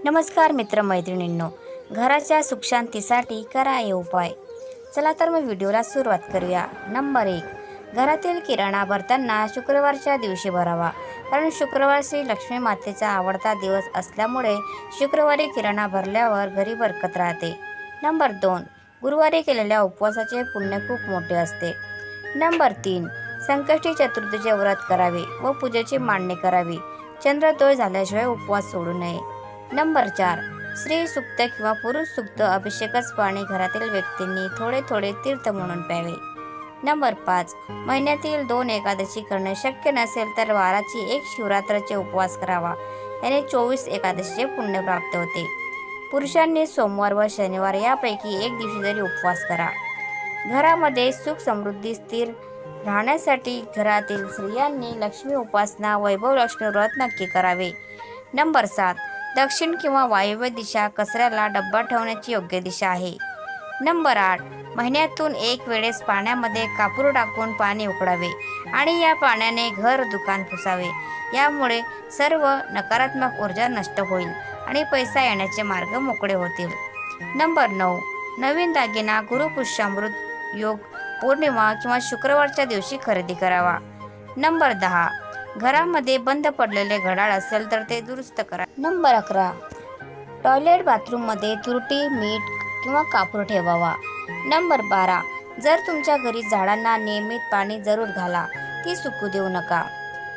नमस्कार मित्रमैत्रिणींनो, घराच्या सुखशांतीसाठी करा हे उपाय. चला तर मग व्हिडिओला सुरुवात करूया. नंबर 1. घरातील किराणा भरताना शुक्रवारच्या दिवशी भरावा, कारण शुक्रवार श्री लक्ष्मी मातेचा आवडता दिवस असल्यामुळे शुक्रवारी किराणा भरल्यावर घरी बरकत राहते. नंबर 2. गुरुवारी केलेल्या उपवासाचे पुण्य खूप मोठे असते. नंबर 3. संकष्टी चतुर्थीचे व्रत करावे व पूजेची मांडणी करावी. चंद्रोदय झाल्याशिवाय उपवास सोडू नये. नंबर 4. स्त्री सुक्त किंवा पुरुष सुक्त अभिषेकच पाणी घरातील व्यक्तींनी थोडे थोडे तीर्थ म्हणून प्यावे. नंबर 5. महिन्यातील 2 एकादशी करणे शक्य नसेल तर वाराची एक शिवरात्रचे उपवास करावा. याने 24 एकादशीचे पुण्य प्राप्त होते. पुरुषांनी सोमवार व शनिवार यापैकी एक दिवशी जरी उपवास करा. घरामध्ये सुख समृद्धी स्थिर राहण्यासाठी घरातील स्त्रियांनी लक्ष्मी उपासना वैभव लक्ष्मी व्रत नक्की करावे. नंबर 7. दक्षिण किंवा वायव्य दिशा कचऱ्याला डब्बा ठेवण्याची योग्य दिशा आहे. नंबर 8. महिन्यातून एक वेळेस पाण्यामध्ये कापूर टाकून पाणी उकळावे आणि या पाण्याने घर दुकान पुसावे. यामुळे सर्व नकारात्मक ऊर्जा नष्ट होईल आणि पैसा येण्याचे मार्ग मोकळे होतील. नंबर 9. नवीन दागिना गुरुपुष्यामृत योग पौर्णिमा किंवा शुक्रवारच्या दिवशी खरेदी करावा. नंबर 10. घरामध्ये बंद पडलेले घड्याळ असेल तर ते दुरुस्त करा. नंबर 11. टॉयलेट बाथरूममध्ये तुरटी मीठ किंवा कापूर ठेवावा. नंबर 12. जर तुमच्या घरी झाडांना नियमित पाणी जरूर घाला, ती सुकू देऊ नका.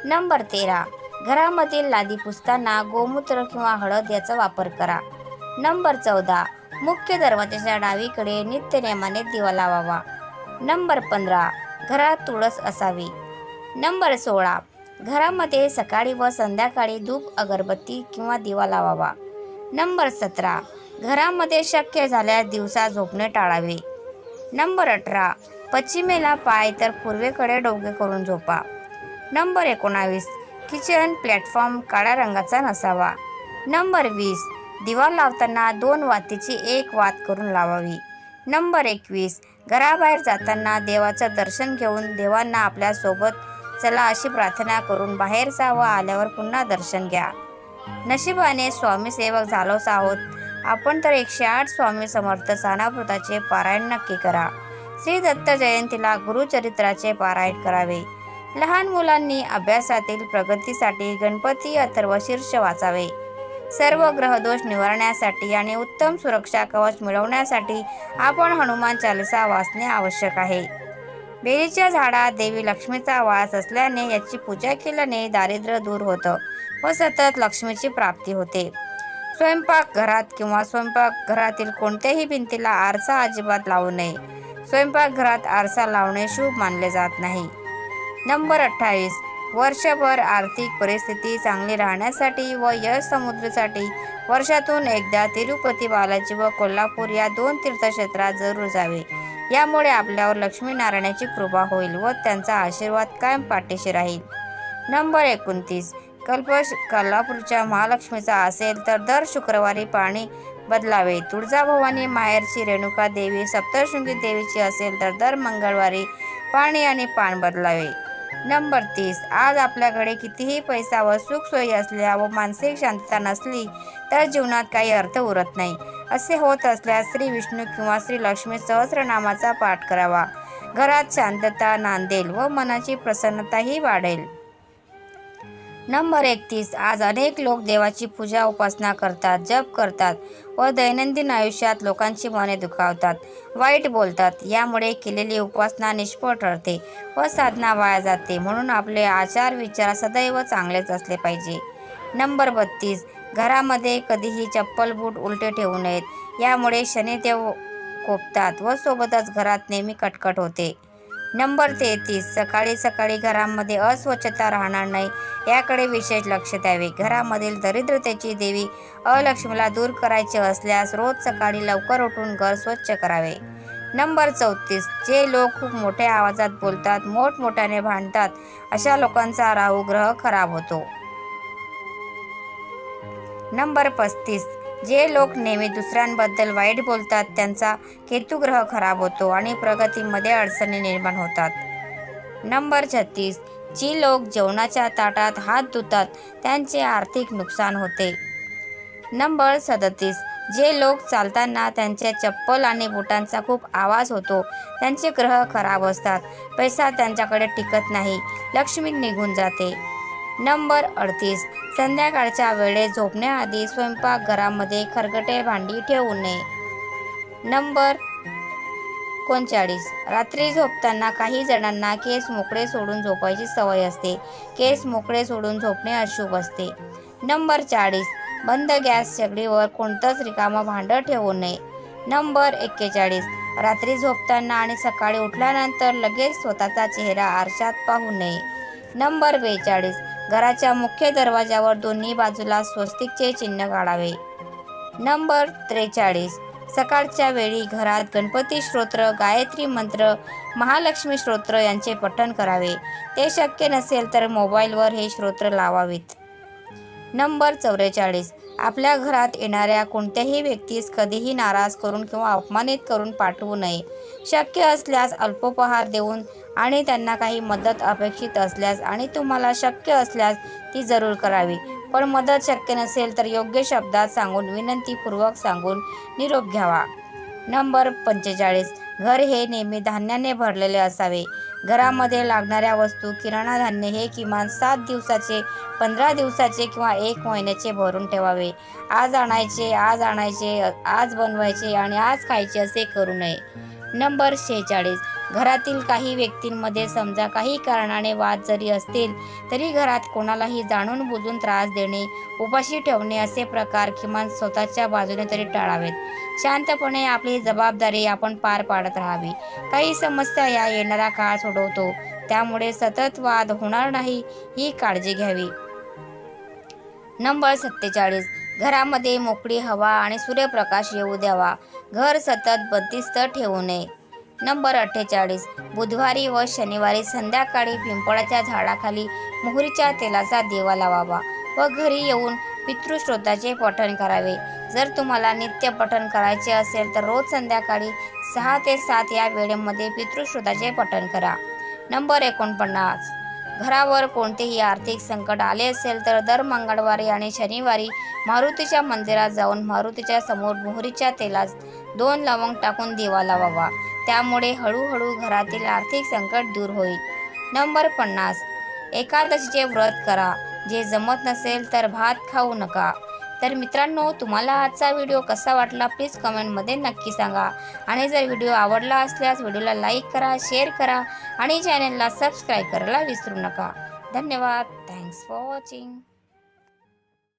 नंबर 13. घरामधील लादी पुसताना गोमूत्र किंवा हळद याचा वापर करा. नंबर 14. मुख्य दरवाजाच्या डावीकडे नित्यनेमाने दिवा लावावा. नंबर 15. घरात तुळस असावी. नंबर 16. घरामध्ये सकाळी व संध्याकाळी धूप अगरबत्ती किंवा दिवा लावावा. नंबर 17. घरामध्ये शक्य झाल्यास दिवसा झोपणे टाळावे. नंबर 18. पश्चिमेला पाय तर पूर्वेकडे डोके करून झोपा. नंबर 19. किचन प्लॅटफॉर्म काळ्या रंगाचा नसावा. नंबर 20. दिवा लावताना 2 वातीची एक वात करून लावावी. नंबर 21. घराबाहेर जाताना देवाचं दर्शन घेऊन देवांना आपल्यासोबत चला अशी प्रार्थना करून बाहेर जा व आल्यावर पुन्हा दर्शन घ्या. नशिबाने स्वामी सेवक झालोच आहोत आपण तर 108 स्वामी समर्थ सानावृताचे पारायण नक्की करा. श्री दत्त जयंतीला गुरुचरित्राचे पारायण करावे. लहान मुलांनी अभ्यासातील प्रगतीसाठी गणपती अथर्वशीर्ष वाचावे. सर्व ग्रहदोष निवारण्यासाठी आणि उत्तम सुरक्षा कवच मिळवण्यासाठी आपण हनुमान चालीसा वाचणे आवश्यक आहे. बेलीच्या झाडात देवी लक्ष्मीचा वास असल्याने याची पूजा केल्याने दारिद्र्य दूर होतं व सतत लक्ष्मीची प्राप्ती होते. स्वयंपाकघरात किंवा स्वयंपाकघरातील कोणत्याही भिंतीला आरसा अजिबात लावू नये. स्वयंपाकघरात आरसा लावणे शुभ मानले जात नाही. नंबर 28. वर्षभर आर्थिक परिस्थिती चांगली राहण्यासाठी व यश समृद्धीसाठी वर्षातून एकदा तिरुपती बालाजी व कोल्हापूर या 2 तीर्थक्षेत्रात जरूर जावे. यामुळे आपल्यावर लक्ष्मीनारायणाची कृपा होईल व त्यांचा आशीर्वाद कायम पाठीशी राहील. नंबर 29. कोल्हापूरच्या महालक्ष्मीचा असेल तर दर शुक्रवारी पाणी बदलावे. तुळजाभवानी माहेरची रेणुका देवी सप्तशृंगी देवीची असेल तर दर मंगळवारी पाणी आणि पान बदलावे. नंबर 30. आज आपल्याकडे कितीही पैसा व सुखसोयी असल्या व मानसिक शांतता नसली तर जीवनात काही अर्थ उरत नाही. असे होत असल्यास श्री विष्णू किंवा श्री लक्ष्मी सहस्रनामाचा पाठ करावा. घरात शांतता नांदेल व मनाची प्रसन्नताही वाढेल. नंबर 31. आज अनेक लोक देवाची पूजा उपासना करतात, जप करतात व दैनंदिन आयुष्यात लोकांची मने दुखावतात, वाईट बोलतात. यामुळे केलेली उपासना निष्फळ ठरते व साधना वाया जाते. म्हणून आपले आचार विचार सदैव चांगलेच असले पाहिजे. नंबर 32. घरामध्ये कधीही चप्पल बूट उलटे ठेवू नयेत. यामुळे शनिदेव कोपतात व सोबतच घरात नेहमी कटकट होते. नंबर 33. सकाळी सकाळी घरामध्ये अस्वच्छता राहणार नाही याकडे विशेष लक्ष द्यावे. घरामधील दरिद्रतेची देवी अलक्ष्मीला दूर करायचे असल्यास रोज सकाळी लवकर उठून घर स्वच्छ करावे. नंबर 34. जे लोक खूप मोठ्या आवाजात बोलतात, मोठमोठ्याने भांडतात, अशा लोकांचा राहू ग्रह खराब होतो. नंबर 35. जे लोक नेहमी दुसऱ्यांबद्दल वाईट बोलतात त्यांचा केतू ग्रह खराब होतो आणि प्रगतीमध्ये अडचणी निर्माण होतात. नंबर 36. जी लोक जेवणाच्या ताटात हात धुतात त्यांचे आर्थिक नुकसान होते. नंबर 37. जे लोक चालताना त्यांच्या चप्पल आणि बुटांचा खूप आवाज होतो त्यांचे ग्रह खराब असतात. पैसा त्यांच्याकडे टिकत नाही, लक्ष्मी निघून जाते. नंबर 38. संध्याकाळच्या वेळेत झोपण्याआधी स्वयंपाकघरामध्ये खरकटे भांडी ठेवू नये. नंबर 39. रात्री झोपताना काही जणांना केस मोकळे सोडून झोपायची सवय असते. केस मोकळे सोडून झोपणे अशुभ असते. नंबर 40. बंद गॅस शेगडीवर कोणतंच रिकामं भांडं ठेवू नये. नंबर 41. रात्री झोपताना आणि सकाळी उठल्यानंतर लगेच स्वतःचा चेहरा आरशात पाहू नये. नंबर 42. घराच्या मुख्य दरवाजावर दोन्ही बाजूला स्वस्तिकचे चिन्ह काढावे. नंबर 43. सकाळच्या वेळी घरात गणपती स्तोत्र, गायत्री मंत्र, महालक्ष्मी स्तोत्र यांचे पठण करावे. ते शक्य नसेल तर मोबाईलवर हे स्तोत्र लावावेत. नंबर 44. आपल्या घरात येणाऱ्या कोणत्याही व्यक्तीस कधीही नाराज करून किंवा अपमानित करून पाठवू नये. शक्य असल्यास अल्पोपहार देऊन आणि त्यांना काही मदत अपेक्षित असल्यास आणि तुम्हाला शक्य असल्यास ती जरूर करावी. पण मदत शक्य नसेल तर योग्य शब्दात सांगून विनंतीपूर्वक सांगून निरोप घ्यावा. नंबर 45. घर हे नेहमी धान्याने भरलेले असावे. घरामध्ये लागणाऱ्या वस्तू, किराणा धान्य हे किमान 7 दिवसाचे, 15 दिवसाचे किंवा 1 महिन्याचे भरून ठेवावे. आज आणायचे, आज बनवायचे आणि आज खायचे असे करू नये. नंबर 46. घरातील काही व्यक्तींमध्ये समजा काही कारणाने वाद जरी असतील तरी घरात कोणालाही जाणून बुजून त्रास देणे, उपाशी ठेवणे असे प्रकार किमान स्वतःच्या बाजूने तरी टाळावेत. शांतपणे आपली जबाबदारी आपण पार पाडत राहावी. काही समस्या या येणारा काळ सोडवतो, त्यामुळे सतत वाद होणार नाही ही काळजी घ्यावी. नंबर 47. घरामध्ये मोकळी हवा आणि सूर्यप्रकाश येऊ द्यावा. घर सतत बंदिस्त ठेवू नये. नंबर 48. बुधवारी व शनिवारी संध्याकाळी पिंपळाच्या झाडाखाली मोहरीच्या तेलाचा दिवा लावावा व घरी येऊन पितृस्तोत्राचे पठण करावे. जर तुम्हाला नित्य पठण करायचे असेल तर रोज संध्याकाळी 6 ते 7 या वेळेमध्ये पितृस्तोत्राचे पठण करा. नंबर 49. घरावर कोणतेही आर्थिक संकट आले असेल तर दर मंगळवारी आणि शनिवारी मारुतीच्या मंदिरात जाऊन मारुतीच्या समोर मोहरीच्या तेलात 2 लवंग टाकून दिवा लावावा. त्यामुळे हळूहळू घरातील आर्थिक संकट दूर होईल. नंबर 50. एकादशीचे व्रत करा. जे जमत नसेल तर भात खाऊ नका. तर मित्रांनो, तुम्हाला आजचा व्हिडिओ कसा वाटला प्लीज कमेंटमध्ये नक्की सांगा. आणि जर व्हिडिओ आवडला असल्यास व्हिडिओला लाईक करा, शेअर करा आणि चॅनलला सबस्क्राईब करायला विसरू नका. धन्यवाद. Thanks for watching.